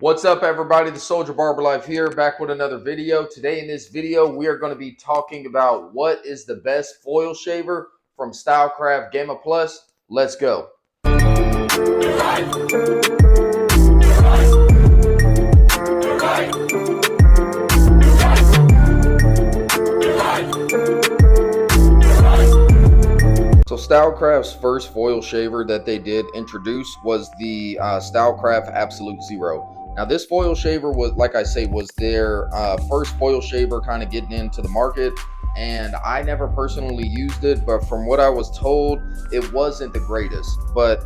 What's up, everybody? The Soldier Barber Life here, back with another video. Today in this video, we are going to be talking about what is the best foil shaver from Stylecraft Gamma Plus. Let's go. So Stylecraft's first foil shaver that they did introduce was the Stylecraft Absolute Zero. Now this foil shaver was, like I say, was their first foil shaver kind of getting into the market, and I never personally used it, but from what I was told, it wasn't the greatest. But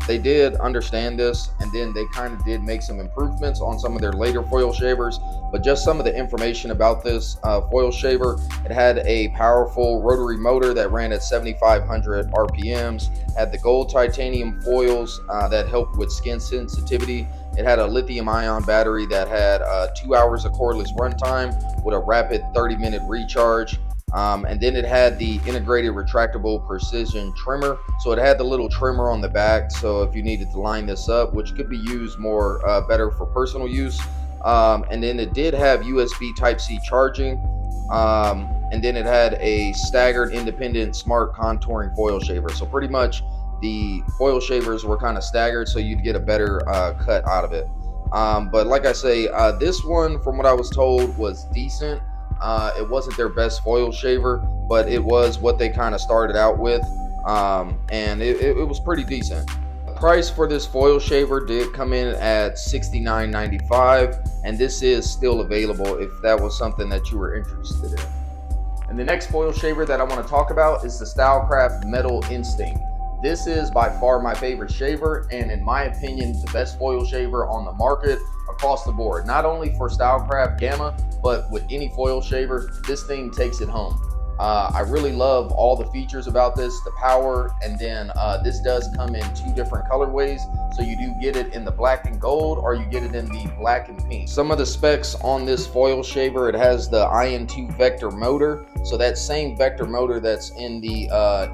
they did understand this, and then they kind of did make some improvements on some of their later foil shavers. But just some of the information about this foil shaver: it had a powerful rotary motor that ran at 7,500 RPMs, had the gold titanium foils that helped with skin sensitivity. It had a lithium-ion battery that had 2 hours of cordless runtime with a rapid 30-minute recharge. And then it had the integrated retractable precision trimmer. So it had the little trimmer on the back, so if you needed to line this up, which could be used more better for personal use. And then it did have USB Type-C charging. And then it had a staggered independent smart contouring foil shaver. So pretty much the foil shavers were kind of staggered, so you'd get a better cut out of it. But like I say, this one, from what I was told, was decent. It wasn't their best foil shaver, but it was what they kind of started out with, and it was pretty decent. The price for this foil shaver did come in at $69.95, and this is still available if that was something that you were interested in. And the next foil shaver that I want to talk about is the Stylecraft Metal Instinct. This is by far my favorite shaver, and in my opinion, the best foil shaver on the market across the board. Not only for Stylecraft Gamma, but with any foil shaver, this thing takes it home. I really love all the features about this, the power, and then this does come in 2 different colorways. So you do get it in the black and gold, or you get it in the black and pink. Some of the specs on this foil shaver: it has the IN2 vector motor. So that same vector motor that's in the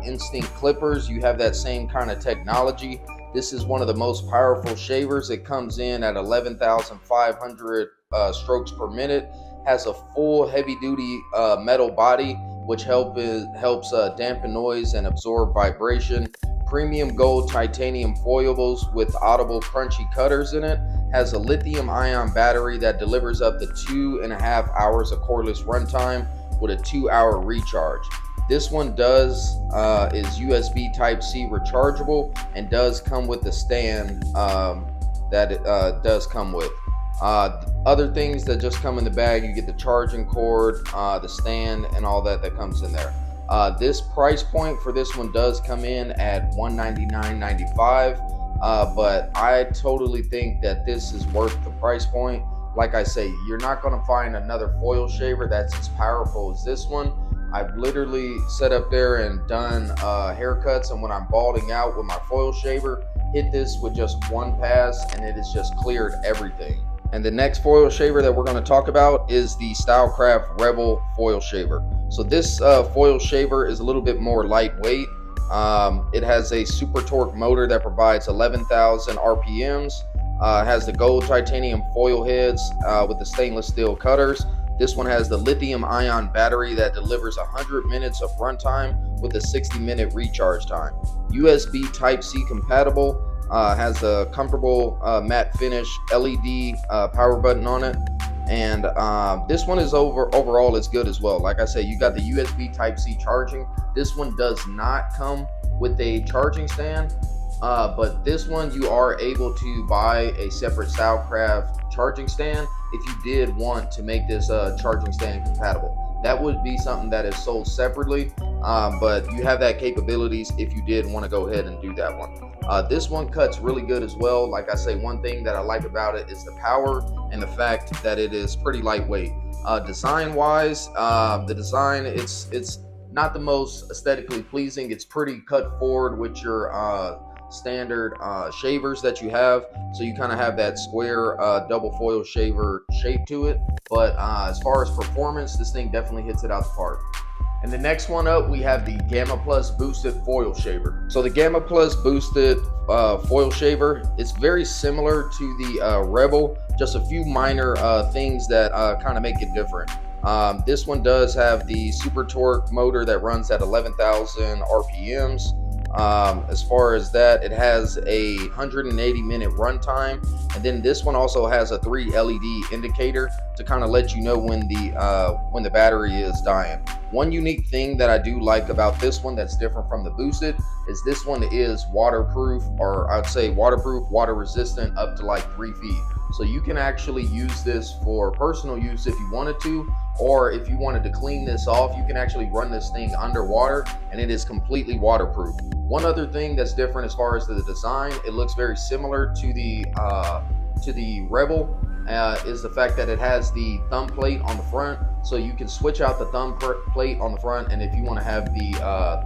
Instinct clippers, you have that same kind of technology. This is one of the most powerful shavers. It comes in at 11,500 strokes per minute. Has a full heavy-duty metal body, which helps dampen noise and absorb vibration. Premium gold titanium foilables with audible crunchy cutters in it. Has a lithium-ion battery that delivers up to 2.5 hours of cordless runtime with a 2-hour recharge. This one is USB Type-C rechargeable and does come with the stand that it does come with. Other things that just come in the bag: you get the charging cord, the stand, and all that comes in there. This price point for this one does come in at $199.95, but I totally think that this is worth the price point. Like I say, you're not going to find another foil shaver that's as powerful as this one. I've literally sat up there and done haircuts, and when I'm balding out with my foil shaver, hit this with just one pass, and it has just cleared everything. And the next foil shaver that we're going to talk about is the Stylecraft Rebel foil shaver. So this foil shaver is a little bit more lightweight. It has a super torque motor that provides 11,000 RPMs. Has the gold titanium foil heads with the stainless steel cutters. This one has the lithium-ion battery that delivers 100 minutes of runtime with a 60-minute recharge time. USB Type-C compatible. Has a comfortable matte finish LED power button on it, and this one is overall is good as well. Like I say, you got the USB Type-C charging. This one does not come with a charging stand, but this one you are able to buy a separate Stylecraft charging stand if you did want to make this charging stand compatible. That would be something that is sold separately, but you have that capabilities if you did want to go ahead and do that one. This one cuts really good as well. Like I say, one thing that I like about it is the power and the fact that it is pretty lightweight. Design wise, the design, it's not the most aesthetically pleasing. It's pretty cut forward with your standard shavers that you have, so you kind of have that square double foil shaver shape to it. But as far as performance, this thing definitely hits it out the park. And the next one up, we have the Gamma Plus Boosted Foil Shaver. So the Gamma Plus Boosted Foil Shaver, it's very similar to the Rebel, just a few minor things that kind of make it different. This one does have the super torque motor that runs at 11,000 RPMs. As far as that, it has a 180-minute runtime, and then this one also has a 3 LED indicator to kind of let you know when the battery is dying. One unique thing that I do like about this one that's different from the boosted is this one is waterproof, or I'd say waterproof, water resistant up to like 3 feet. So you can actually use this for personal use if you wanted to, or if you wanted to clean this off, you can actually run this thing underwater and it is completely waterproof. One other thing that's different as far as the design, it looks very similar to the Rebel, is the fact that it has the thumb plate on the front, so you can switch out the thumb plate on the front, and if you want to have the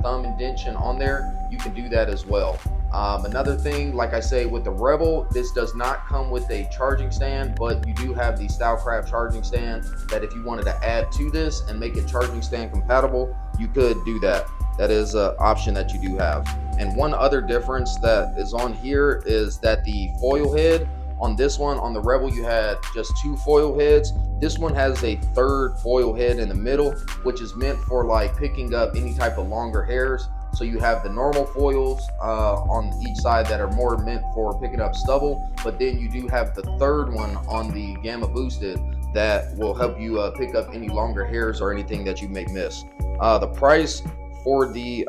thumb indentation on there, you can do that as well. Another thing, like I say, with the Rebel, this does not come with a charging stand, but you do have the Stylecraft charging stand that if you wanted to add to this and make it charging stand compatible, you could do that. That is an option that you do have. And one other difference that is on here is that the foil head on this one, on the Rebel, you had just 2 foil heads. This one has a 3rd foil head in the middle, which is meant for like picking up any type of longer hairs. So you have the normal foils on each side that are more meant for picking up stubble, but then you do have the 3rd one on the Gamma Boosted that will help you pick up any longer hairs or anything that you may miss. The price for the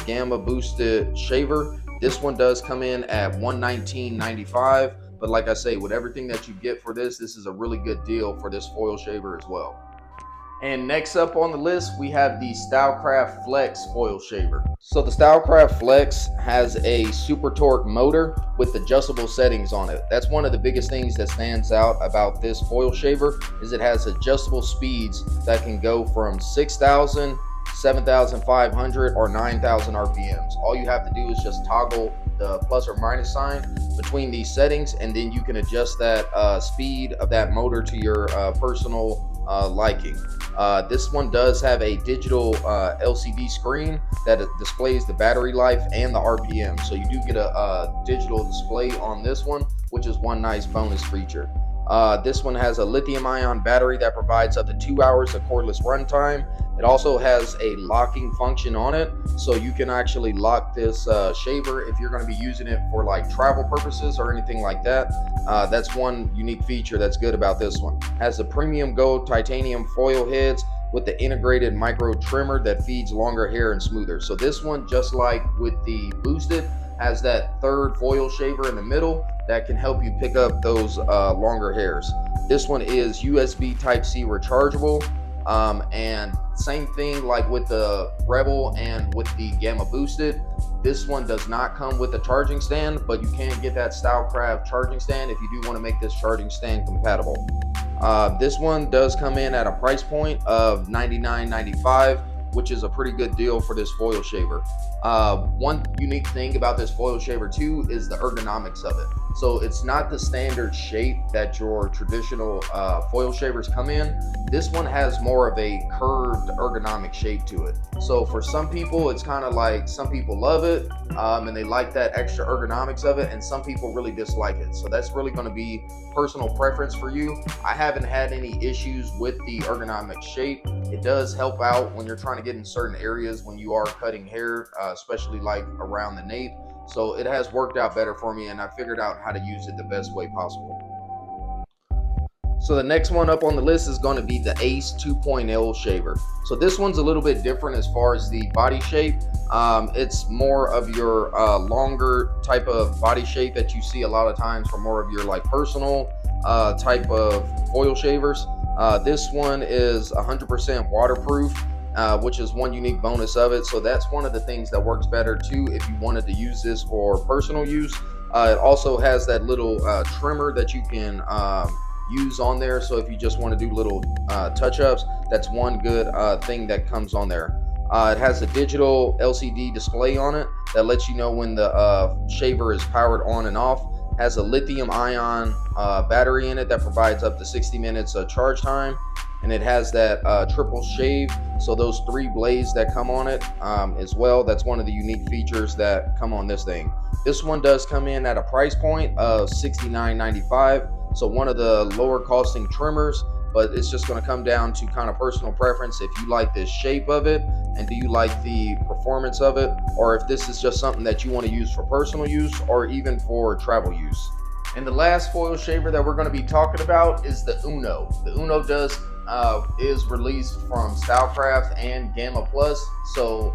Gamma Boosted shaver, this one does come in at $119.95, but like I say, with everything that you get for this is a really good deal for this foil shaver as well. And next up on the list, we have the Stylecraft Flex foil shaver. So the Stylecraft Flex has a super torque motor with adjustable settings on it. That's one of the biggest things that stands out about this foil shaver, is it has adjustable speeds that can go from 6,000, 7,500, or 9,000 RPMs. All you have to do is just toggle the plus or minus sign between these settings, and then you can adjust that speed of that motor to your personal liking. This one does have a digital LCD screen that displays the battery life and the RPM, so you do get a digital display on this one, which is one nice bonus feature. This one has a lithium-ion battery that provides up to 2 hours of cordless runtime. It also has a locking function on it, so you can actually lock this shaver if you're going to be using it for like travel purposes or anything like that. That's one unique feature that's good about this one. It has the premium gold titanium foil heads with the integrated micro trimmer that feeds longer hair and smoother. So this one, just like with the boosted, has that 3rd foil shaver in the middle that can help you pick up those longer hairs. This one is USB Type-C rechargeable, and same thing like with the Rebel and with the Gamma Boosted. This one does not come with a charging stand, but you can get that Stylecraft charging stand if you do want to make this charging stand compatible. This one does come in at a price point of $99.95, which is a pretty good deal for this foil shaver. One unique thing about this foil shaver too is the ergonomics of it. So it's not the standard shape that your traditional foil shavers come in. This one has more of a curved ergonomic shape to it. So for some people, it's kind of like, some people love it and they like that extra ergonomics of it, and some people really dislike it. So that's really going to be personal preference for you. I haven't had any issues with the ergonomic shape. It does help out when you're trying to get in certain areas when you are cutting hair, especially like around the nape. So it has worked out better for me, and I figured out how to use it the best way possible. So the next one up on the list is going to be the Ace 2.0 shaver. So this one's a little bit different as far as the body shape. It's more of your longer type of body shape that you see a lot of times for more of your like personal type of foil shavers. This one is 100% waterproof, which is one unique bonus of it. So that's one of the things that works better too if you wanted to use this for personal use. It also has that little trimmer that you can use on there. So if you just want to do little touch-ups, that's one good thing that comes on there. It has a digital LCD display on it that lets you know when the shaver is powered on and off. Has a lithium-ion battery in it that provides up to 60 minutes of charge time, and it has that triple shave, so those 3 blades that come on it as well. That's one of the unique features that come on this thing. This one does come in at a price point of $69.95, So one of the lower costing trimmers, but it's just going to come down to kind of personal preference. If you like this shape of it, and do you like the performance of it, or if this is just something that you want to use for personal use or even for travel use. And the last foil shaver that we're going to be talking about is the Uno. The Uno is released from Stylecraft and Gamma Plus, so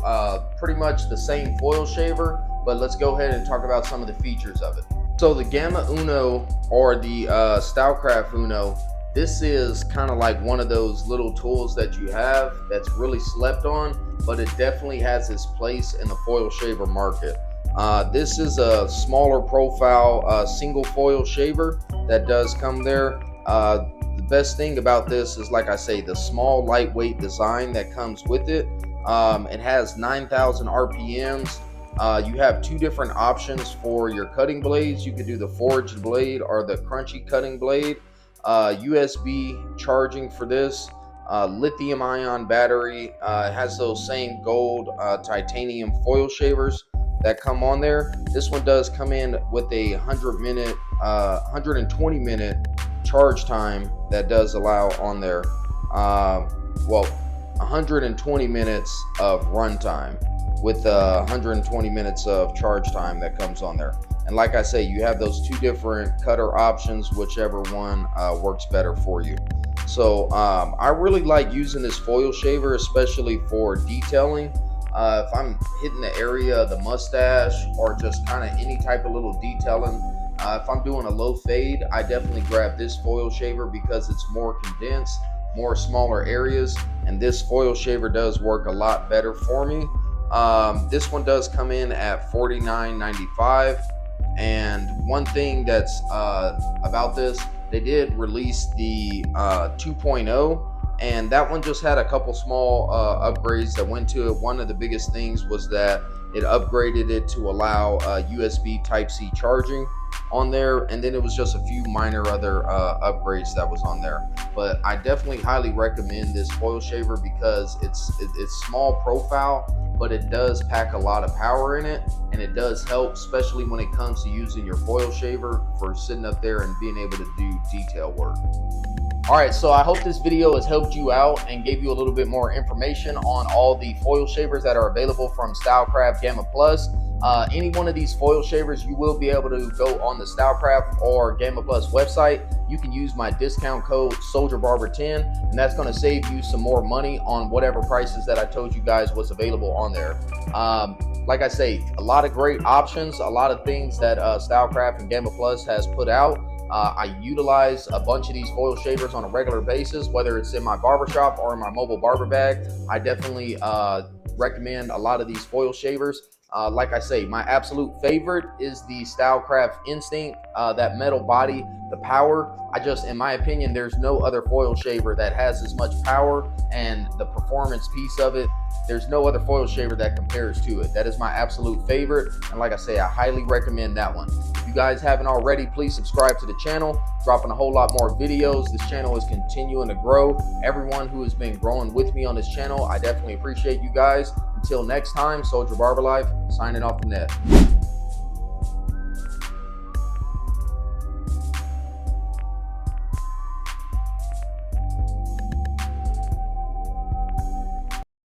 pretty much the same foil shaver, but let's go ahead and talk about some of the features of it. So the Gamma Uno, or the Stylecraft Uno, this is kind of like one of those little tools that you have that's really slept on, but it definitely has its place in the foil shaver market. This is a smaller profile single foil shaver that does come there. The best thing about this is, like I say, the small lightweight design that comes with it. It has 9,000 RPMs. You have two different options for your cutting blades. You could do the forged blade or the crunchy cutting blade. USB charging for this. Lithium ion battery. It has those same gold titanium foil shavers that come on there. This one does come in with a 120 minute charge time that does allow on there. Well, 120 minutes of runtime with 120 minutes of charge time that comes on there. And like I say, you have those two different cutter options, whichever one works better for you. So I really like using this foil shaver, especially for detailing. If I'm hitting the area of the mustache or just kind of any type of little detailing, if I'm doing a low fade, I definitely grab this foil shaver because it's more condensed, more smaller areas, and this foil shaver does work a lot better for me. This one does come in at $49.95, and one thing that's about this, they did release the 2.0, and that one just had a couple small upgrades that went to it. One of the biggest things was that it upgraded it to allow USB Type-C charging on there, and then it was just a few minor other upgrades that was on there. But I definitely highly recommend this foil shaver because it's small profile, but it does pack a lot of power in it, and it does help, especially when it comes to using your foil shaver for sitting up there and being able to do detail work. Alright, so I hope this video has helped you out and gave you a little bit more information on all the foil shavers that are available from Stylecraft Gamma Plus. Any one of these foil shavers, you will be able to go on the Stylecraft or Gamma Plus website. You can use my discount code SoldierBarber10, and that's going to save you some more money on whatever prices that I told you guys was available on there. Like I say, a lot of great options, a lot of things that Stylecraft and Gamma Plus has put out. I utilize a bunch of these foil shavers on a regular basis, whether it's in my barbershop or in my mobile barber bag. I definitely recommend a lot of these foil shavers. Like I say, my absolute favorite is the Stylecraft Instinct, that metal body, the power. In my opinion, there's no other foil shaver that has as much power and the performance piece of it. There's no other foil shaver that compares to it. That is my absolute favorite, and like I say, I highly recommend that one. If you guys haven't already, please subscribe to the channel. Dropping a whole lot more videos. This channel is continuing to grow. Everyone who has been growing with me on this channel, I definitely appreciate you guys. Until next time, Soldier Barber Life, signing off the net.